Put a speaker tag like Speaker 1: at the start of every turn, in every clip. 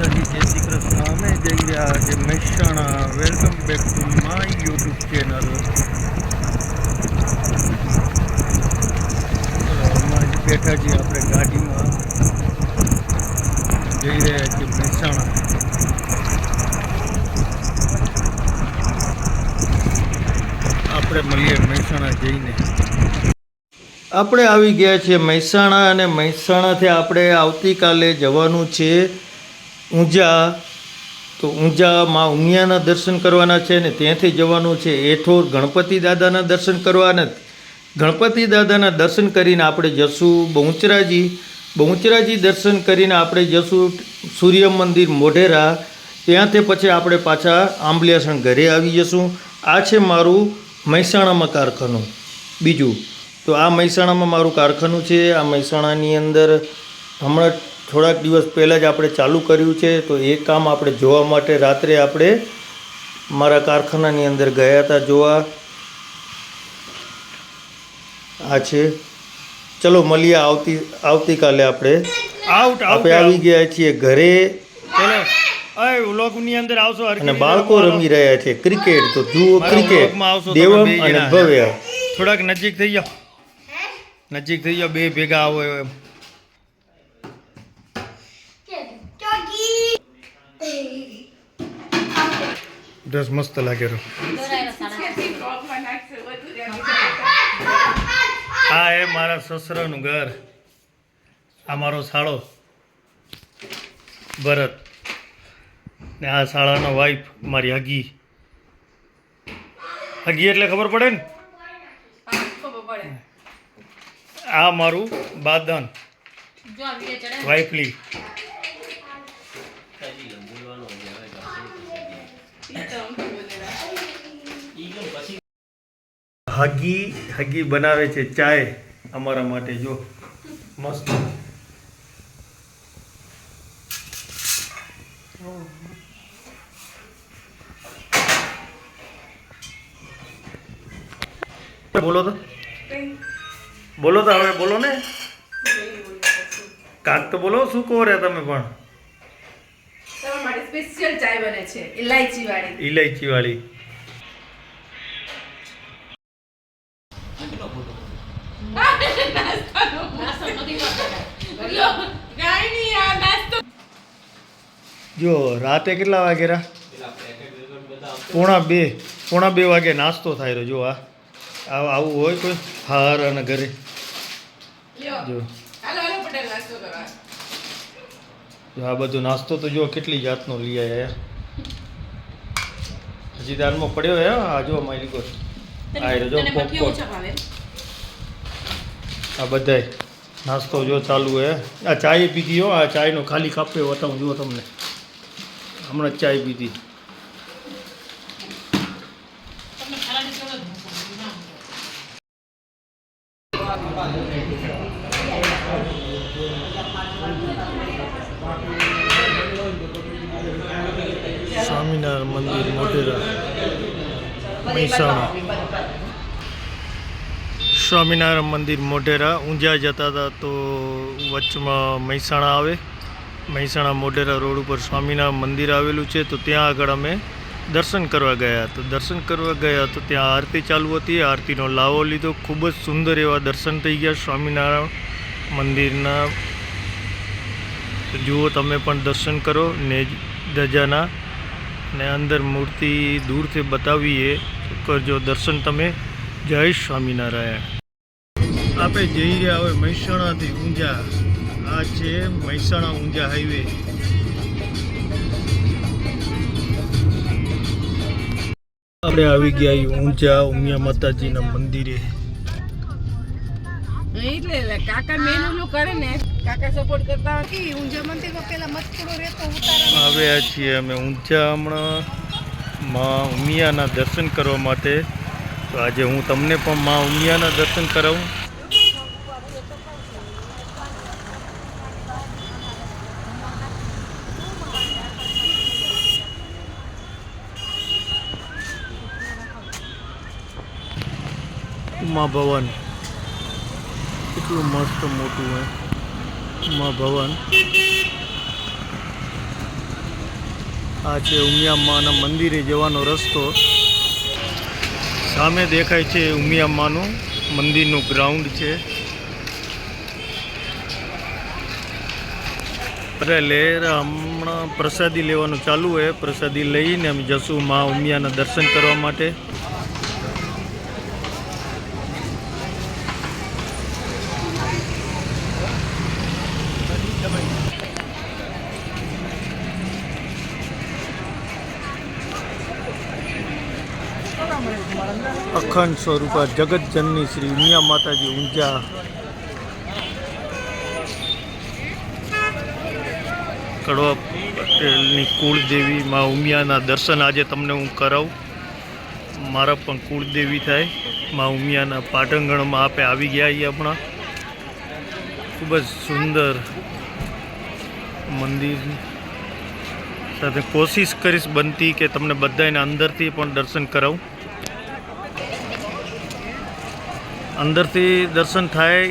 Speaker 1: માતાજી, જય શ્રી કૃષ્ણ. અમે જઈ રહ્યા છે Mehsana. Welcome back to my YouTube channel. હમણાં જ બેઠા છીએ આપણે ગાડીમાં, જઈ રહ્યા છીએ મહેસાણા. આપણે મળીએ મહેસાણા જઈને. આપણે આવી ગયા છીએ મહેસાણા અને મહેસાણાથી આપણે આવતીકાલે જવાનું છે ઊંઝા. તો ઊંઝામાં ઉમિયાના દર્શન કરવાના છે ને ત્યાંથી જવાનું છે એઠોર ગણપતિ દાદાના દર્શન કરવાના. ગણપતિ દાદાના દર્શન કરીને આપણે જશું બહુચરાજી દર્શન કરીને આપણે જશું સૂર્ય મંદિર મોઢેરા. ત્યાંથી પછી આપણે પાછા આંબલિયાસણ ઘરે આવી જશું. આ છે મારું મહેસાણામાં કારખાનું. બીજું તો આ મહેસાણામાં મારું કારખાનું છે. આ મહેસાણાની અંદર હમણાં થોડાક દિવસ પહેલાં જ આપણે ચાલુ કર્યું છે. તો એ કામ આપણે જોવા માટે રાત્રે આપણે મારા કારખાનાની અંદર ગયા હતા જોવા. આ છે. ચલો મળીએ આવતીકાલે. આપણે આવી ગયા છીએ ઘરે. વ્લોગની અંદર આવશો અને બાળકો રમી રહ્યા છે ક્રિકેટ. તો જુઓ ક્રિકેટ. દેવમ અને ભવ્ય થોડાક નજીક થઈ જાઓ, બે ભેગા આવો એમ. ડ્રેસ મસ્ત લાગે રહ્યો. આ એ મારા સસરાનું ઘર. આ મારો સાળો ભરત ને આ શાળાનો વાઈફ મારી હગી એટલે ખબર પડે ને. આ મારું બાદન વાઈફલી. હગી બનાવે છે ચાય અમારા માટે. જો મસ્ત. બોલો તો હવે બોલો ને કાક તો બોલો. શું કહો રહ્યા તમે? પણ
Speaker 2: તમારા માટે સ્પેશિયલ ચાય બને છે ઇલાયચી વાળી.
Speaker 1: જો રાતે કેટલા વાગે? પોણા બે વાગે નાસ્તો થાય રહ્યો. જો આવું હોય કોઈ હાર અને ઘરે. જો આ બધો નાસ્તો તો જો કેટલી જાતનો લઈ આવ્યા. હજી દાનમાં પડ્યો હે. આ જો મારી કોઈ આ જો પોપકોર્ન. આ બધાય નાસ્તો જો ચાલુ હે. આ ચાય પીધી હો. આ ચાયનો ખાલી કાપે બતાવું જુઓ તમને. હમણાં ચાય પીધી. સ્વામિનારાયણ મંદિર મોઢેરા મહેસાણા. સ્વામિનારાયણ મંદિર મોઢેરા ઊંઝા જતા હતા તો વચમાં મહેસાણા આવે. મહેસાણા મોઢેરા રોડ ઉપર સ્વામિનારાયણ મંદિર આવેલું છે. તો ત્યાં આગળ અમે દર્શન કરવા ગયા. તો દર્શન કરવા ગયા તો ત્યાં આરતી ચાલુ હતી. આરતીનો લાવો લીધો. ખૂબ જ સુંદર એવા દર્શન થઈ ગયા સ્વામિનારાયણ મંદિરના. જુઓ તમે પણ દર્શન કરો ને ધજાના ને અંદર મૂર્તિ દૂરથી બતાવીએ કરજો દર્શન તમે. જય સ્વામિનારાયણ. આપણે જઈ રહ્યા હવે મહેસાણાથી ઊંઝા. આ છે મહેસાણા ઊંઝા હાઈવે. આપણે આવી ગયા ઊંઝા ઉમિયા માતાજીના મંદિરે.
Speaker 2: એટલે કાકા મેનુ કરે ને કાકા સપોર્ટ કરતા હતી. ઊંઝા મંદિરમાં પેલા મસ્કડો રહેતો ઉતારા.
Speaker 1: આવ્યા છીએ અમે ઊંઝા હમણાં માં ઉમિયાના દર્શન કરવા માટે. તો આજે હું તમને પણ માં ઉમિયાના દર્શન કરાવું. ઉમા ભવન કેટલું મસ્ત મોટું હે ઉમા ભવન. આ છે ઉમિયામાના મંદિરે જવાનો રસ્તો. સામે દેખાય છે ઉમિયામાનું મંદિરનું ગ્રાઉન્ડ છે. એટલે હમણાં પ્રસાદી લેવાનું ચાલુ હોય. પ્રસાદી લઈને અમે જશું મા ઉમિયાના દર્શન કરવા માટે. અખંડ સ્વરૂપા જગતજનની શ્રી ઉમિયા માતાજી ઊંઝા. કડવા પટેલની કુળદેવી મા ઉમિયાના દર્શન આજે તમને હું કરાવું. મારા પણ કુળદેવી થાય મા ઉમિયાના પાટણગણમાં આપણે આવી ગયા અહીંયા હમણાં. ખૂબ જ સુંદર મંદિર સાથે કોશિશ કરીશ બનતી કે તમને બધાને અંદરથી પણ દર્શન કરાવું. અંદરથી દર્શન થાય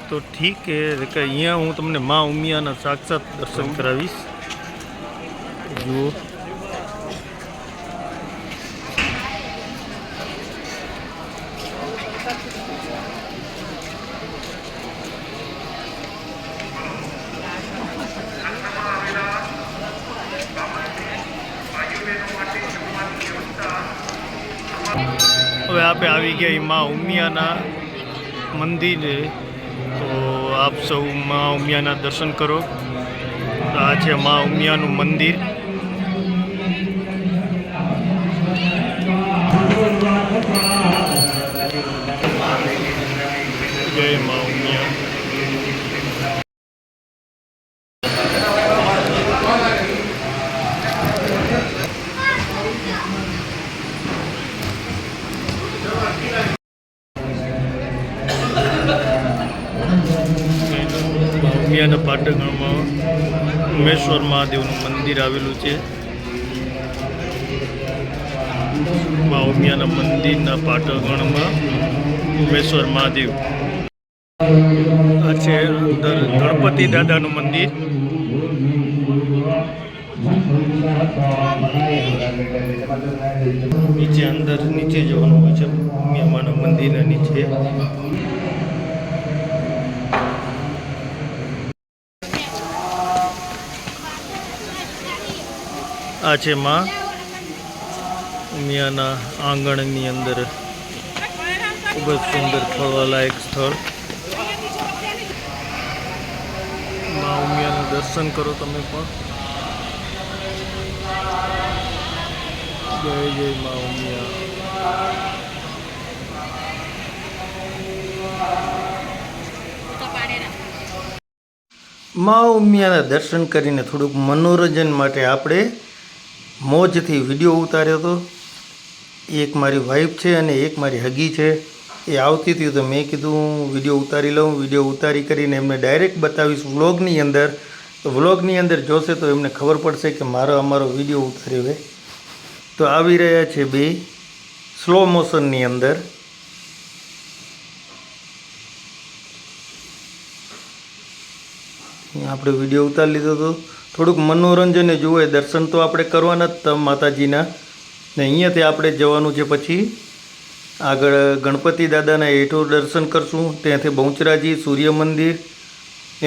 Speaker 1: તો ઠીક કે અહીંયા હું તમને મા ઉમિયાના સાક્ષાત દર્શન કરાવીશ. જુઓ હવે આપણે આવી ગયા મા ઉમિયાના મંદિરે. તો આપ સૌ મા ઉમિયાના દર્શન કરો. આ છે મા ઉમિયાનું મંદિર. જય મા ઉમિયા. ઉમિયાના પાટણગણમાં ઉમેશ્વર મહાદેવનું મંદિર આવેલું છે. મા ઉમિયાના મંદિરના પાટણગણમાં ઉમેશ્વર મહાદેવ. આ છે અંદર ગણપતિ દાદાનું મંદિર. નીચે અંદર નીચે જવાનું હોય છે ઉમિયામાના મંદિરના નીચે. આ છે માં ઉમિયાના આંગણની અંદર ખૂબ જ સુંદર ફરવાલાયક સ્થળ. માં ઉમિયાનું દર્શન કરો તમે પણ. જય જય માં ઉમિયા. મા ઉમિયાના દર્શન કરીને થોડુંક મનોરંજન માટે આપણે મોજથી વિડીયો ઉતાર્યો હતો. એક મારી વાઈફ છે અને એક મારી હગી છે. એ આવતી હતી તો મેં કીધું વિડીયો ઉતારી લઉં. વિડીયો ઉતારી કરીને એમને ડાયરેક્ટ બતાવીશ વ્લોગની અંદર. તો વ્લોગની અંદર જોશે તો એમને ખબર પડશે કે અમારો વિડીયો ઉતાર્યો છે. તો આવી રહ્યા છે બે સ્લો મોશનની અંદર. આપણે વિડીયો ઉતારી લીધો હતો. થોડુંક મનોરંજન જુએ. દર્શન તો આપણે કરવાના જ માતાજીના. ને અહીંયાથી આપણે જવાનું છે પછી આગળ ગણપતિ દાદાના હેઠો દર્શન કરશું. ત્યાંથી બહુચરાજી સૂર્ય મંદિર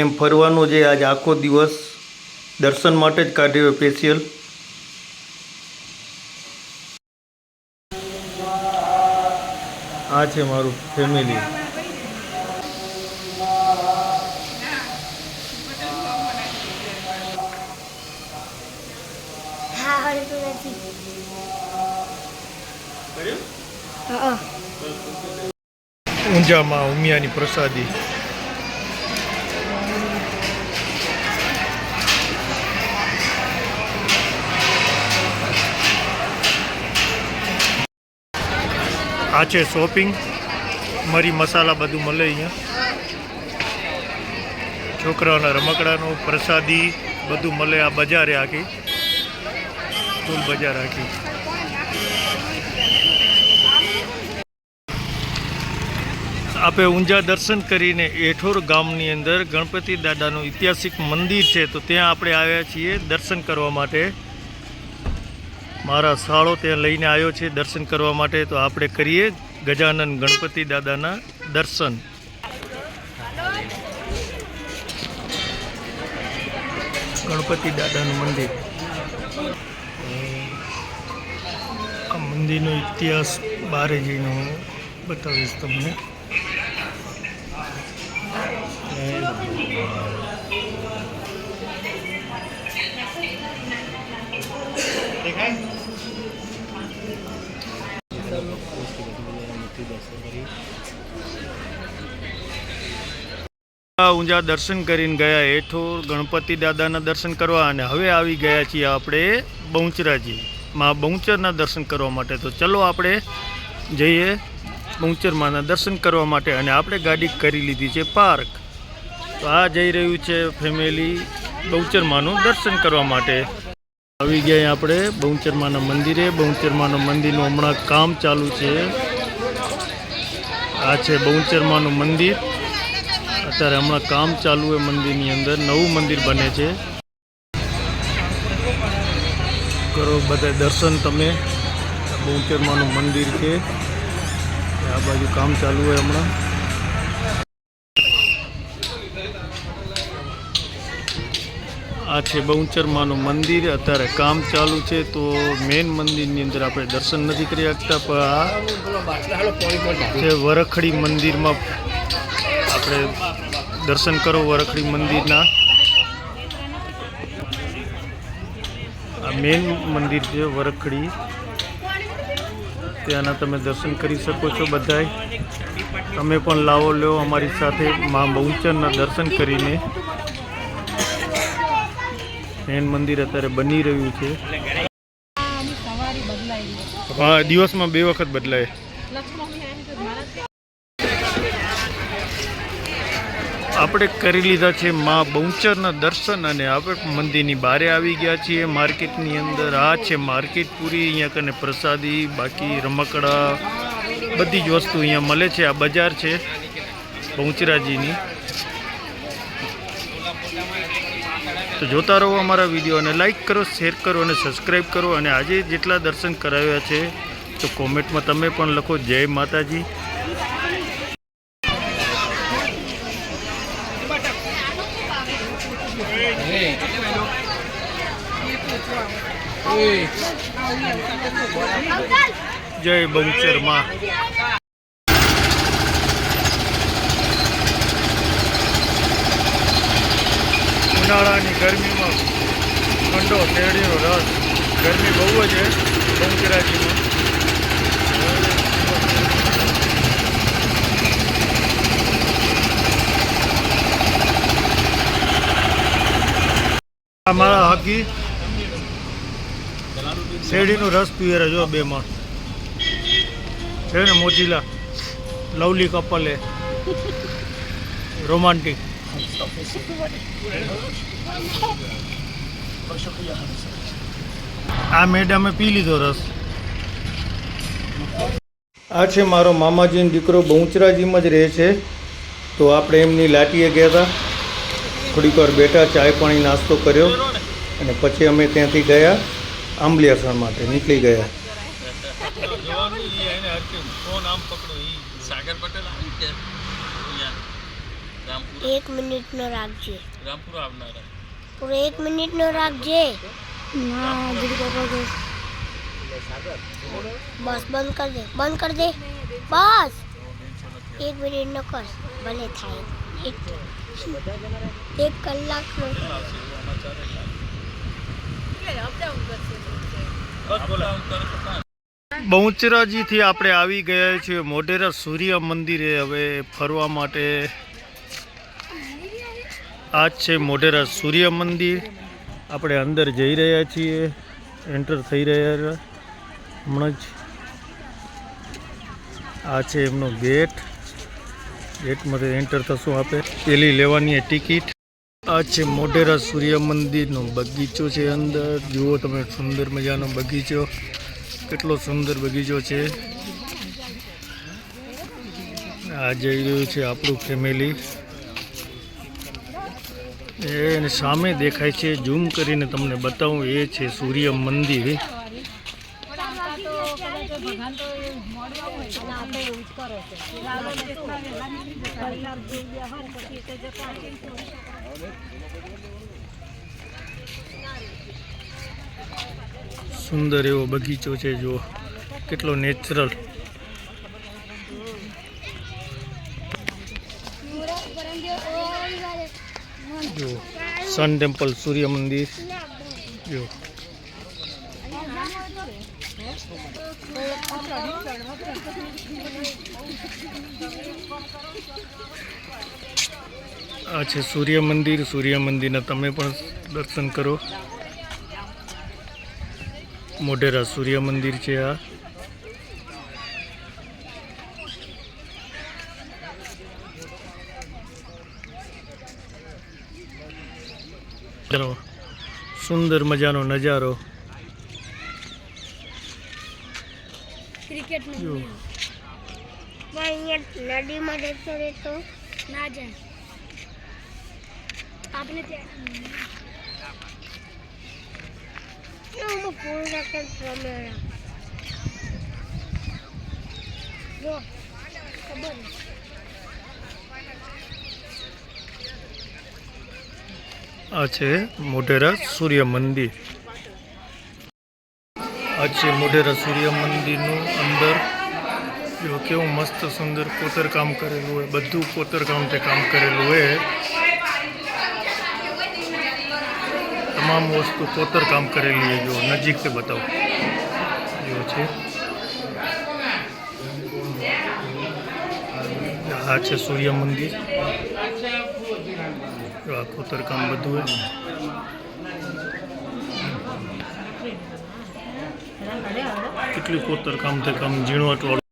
Speaker 1: એમ ફરવાનું છે. આજ આખો દિવસ દર્શન માટે જ કાઢ્યો સ્પેશિયલ. આ છે મારું ફેમિલી. ઊંઝામાં ઉમિયાની પ્રસાદી. આ છે શોપિંગ. મરી મસાલા બધું મળે અહીંયા. છોકરાઓના રમકડાનું પ્રસાદી બધું મળે. આ બજારે આખી ફૂલ બજાર આખી. આપણે ઊંઝા દર્શન કરીને એઠોર ગામની અંદર ગણપતિ દાદાનું ઐતિહાસિક મંદિર છે. તો ત્યાં આપણે આવ્યા છીએ દર્શન કરવા માટે. મારા સાળો ત્યાં લઈને આવ્યો છે દર્શન કરવા માટે. તો આપણે કરીએ ગજાનન ગણપતિ દાદાના દર્શન. ગણપતિ દાદાનું મંદિર. આ મંદિરનો ઇતિહાસ બહાર જઈને હું બતાવીશ તમને. ઊંઝા દર્શન કરીને ગયા હેઠોર ગણપતિ દાદાના દર્શન કરવા, અને હવે આવી ગયા છીએ આપણે બહુચરાજી માં બહુચરના દર્શન કરવા માટે. તો ચલો આપણે જઈએ બહુચર માના દર્શન કરવા માટે. અને આપણે ગાડી કરી લીધી છે પાર્ક. તો આ જઈ રહ્યું છે ફેમિલી બહુચર માનું દર્શન કરવા માટે. આવી ગયા આપણે બહુચર માના મંદિરે. બહુચર માના મંદિરનું હમણાં કામ ચાલુ છે. આ છે બહુચર માનું મંદિર. અત્યારે હમણાં કામ ચાલુ હોય મંદિરની અંદર. નવું મંદિર બને છે. કરો બધા દર્શન તમે. બહુચર માનું મંદિર છે. આ બાજુ કામ ચાલુ હોય હમણાં. આ છે બહુચર માનું મંદિર. અત્યારે કામ ચાલુ છે. તો મેઇન મંદિરની અંદર આપણે દર્શન નથી કરી શકતા, પણ આ છે વરખડી મંદિરમાં આપણે દર્શન કરો. વરખડી મંદિરના આ મેઇન મંદિર છે વરખડી. ત્યાંના તમે દર્શન કરી શકો છો બધાય. તમે પણ લાવો લ્યો અમારી સાથે મા બહુચરના દર્શન કરીને. મેઇન મંદિર અત્યારે બની રહ્યું છે. હા, દિવસમાં 2 વખત બદલાય. આપણે કરી લીધા છે મા બહુચરના દર્શન, અને આપણે મંદિરની બહારે આવી ગયા છીએ માર્કેટની અંદર. આ છે માર્કેટ પૂરી. અહીંયા કને પ્રસાદી, બાકી રમકડા, બધી જ વસ્તુ અહીંયા મળે છે. આ બજાર છે બહુચરાજીની. તો જોતા રહો અમારા વિડીયો, અને લાઈક કરો, શેર કરો અને સબસ્ક્રાઈબ કરો. અને આજે જેટલા દર્શન કરાવ્યા છે તો કોમેન્ટમાં તમે પણ લખો જય માતાજી. જય બહુચર માં. ઉનાળાની ગરમીમાં ઠંડો શેરડીનો રસ. ગરમી બહુ જ છે બહુચરાજીમાં. અમારા હાકી શેરડીનો રસ પીવે જો 2 માં છે ને. મોજીલા લવલી કપલે રોમાન્ટિક. આ મેડમે પી લીધો રસ. આ છે મારો મામાજીનો દીકરો. બહુચરાજીમાં જ રહે છે. તો આપણે એમની લાટીએ ગયા હતા. થોડીક વાર બેઠા, ચાય પાણી નાસ્તો કર્યો, અને પછી અમે ત્યાંથી ગયા આંબલિયાસણ માટે નીકળી ગયા.
Speaker 3: એક મિનિટનો રાખજે. પૂરો 1 મિનિટનો રાખજે. બસ બંધ કર દે. બંધ કર દે બસ. 1 મિનિટનો કર, ભલે થાય. 1 કલાકનો.
Speaker 1: બહુચરાજીથી આપણે આવી ગયા છીએ મોઢેરા સૂર્ય મંદિરે હવે ફરવા માટે. આ છે મોઢેરા સૂર્ય મંદિર. આપણે અંદર જઈ રહ્યા છીએ, એન્ટર થઈ રહ્યા હમણાં જ. આ છે એમનો ગેટ. ગેટમાંથી એન્ટર થશું આપણે. પેલી લેવાની ટિકિટ. આ છે મોઢેરા સૂર્ય મંદિરનો બગીચો છે અંદર. જુઓ તમે, સુંદર મજાનો બગીચો. કેટલો સુંદર બગીચો છે. આ જઈ રહ્યું છે આપણું ફેમિલી. એને સામે દેખાય છે, ઝૂમ કરીને તમને બતાવું, એ છે સૂર્ય મંદિર.
Speaker 2: ભગવાન તો મોડવા હોય અને આપણે એવું જ કરો છો લાલો જેટલા વેલા નીકળી જતા કલાક જેવું બેહાર પછી એટલે જતા
Speaker 1: સુંદર એવો બગીચો છે જુઓ કેટલો નેચરલ જો સન ટેમ્પલ સૂર્ય મંદિર જો આ છે સૂર્ય મંદિરના તમે પણ દર્શન કરો મોઢેરા સૂર્ય મંદિર છે આ સુંદર મજાનો નજારો
Speaker 3: ક્રિકેટ અહીંયા નદીમાં જતો રહેતો ના જાય આપણે ત્યાં પૂરું રાખે રમેલા જો ખબર
Speaker 1: આ છે મોઢેરા સૂર્ય મંદિર આ છે મોઢેરા સૂર્ય મંદિરનું અંદર જો કેવું મસ્ત સુંદર કોતરકામ કરેલું હોય બધું કોતરકામથી કામ કરેલું હોય તમામ વસ્તુ કોતરકામ કરેલી હોય જો નજીકથી બતાવો જો છે આ છે સૂર્ય મંદિર જો આ કોતરકામ બધું હોય કેટલી કોતરકામથી કામ ઝીણવટ વાળું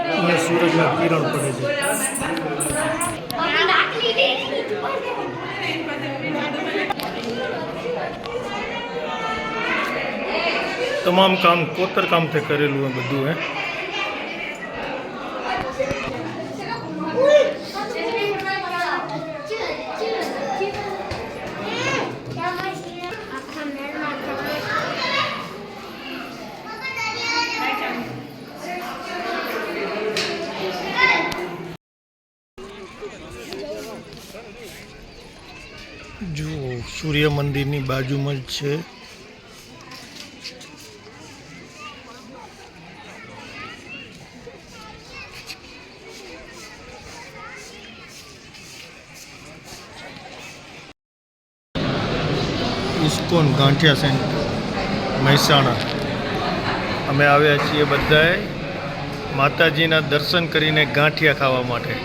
Speaker 1: અહીંયા સૂરજના કિરણ પડે છે તમામ કામ કોતરકામથી કરેલું હોય બધું હે જો સૂર્ય મંદિરની બાજુમાં જ છે ઇસ્કોન ગાંઠિયા સેન્ટર મહેસાણા અમે આવ્યા છીએ બધાએ માતાજીના દર્શન કરીને ગાંઠિયા ખાવા માટે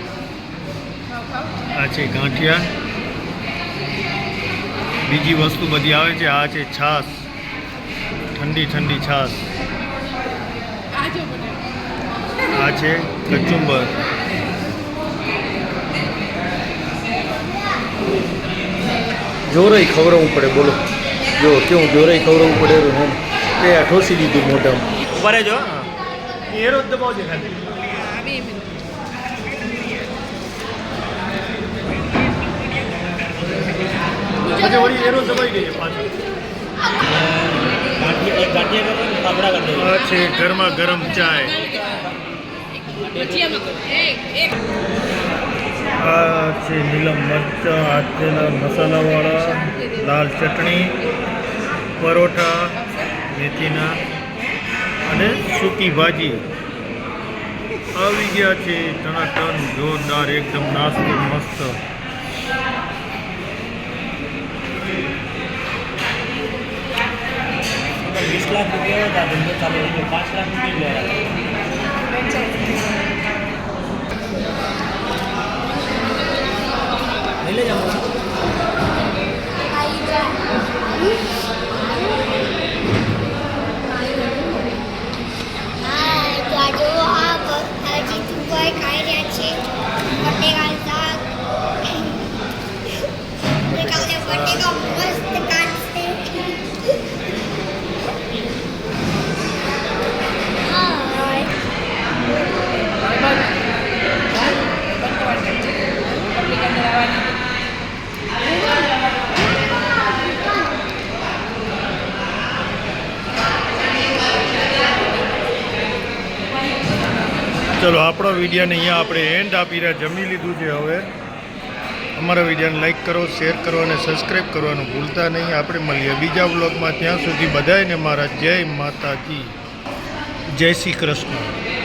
Speaker 1: આ છે ગાંઠિયા બીજી વસ્તુ બધી આવે છે આ છે છાશ ઠંડી ઠંડી છાશ આ છે કચુંબર જોરાઈ ખવડાવવું પડે બોલો જો કેવું જોરાઈ ખવડાવવું પડે એનું એ આ ઠોસી દીધું મોઢામાં ઉભા રહેજો એરો જ દબાવજે ખાલી પછી વળી એરો દબાઈ ગઈ છે પાછળ આ છે ગરમા ગરમ ચાય આ છે લીલા મરચાં હાથેના મસાલાવાળા લાલ ચટણી પરોઠા મેથીના અને સૂકી ભાજી આવી ગયા છે ટનાટન જોરદાર એકદમ નાસ્તો મસ્ત
Speaker 4: 20 लाख रुपये होता धंधो चालू हो 5 लाख रुपये ले रहा ले जाओ
Speaker 1: ચલો આપણો વિડીયોને અહીંયા આપણે એન્ડ આપી રહ્યા, જમી લીધું છે. હવે અમારા વિડીયોને લાઈક કરો, શેર કરો અને સબસ્ક્રાઈબ કરવાનું ભૂલતા નહીં. આપણે મળીએ બીજા બ્લોગમાં. ત્યાં સુધી બધાને મારા જય માતાજી, જય શ્રી કૃષ્ણ.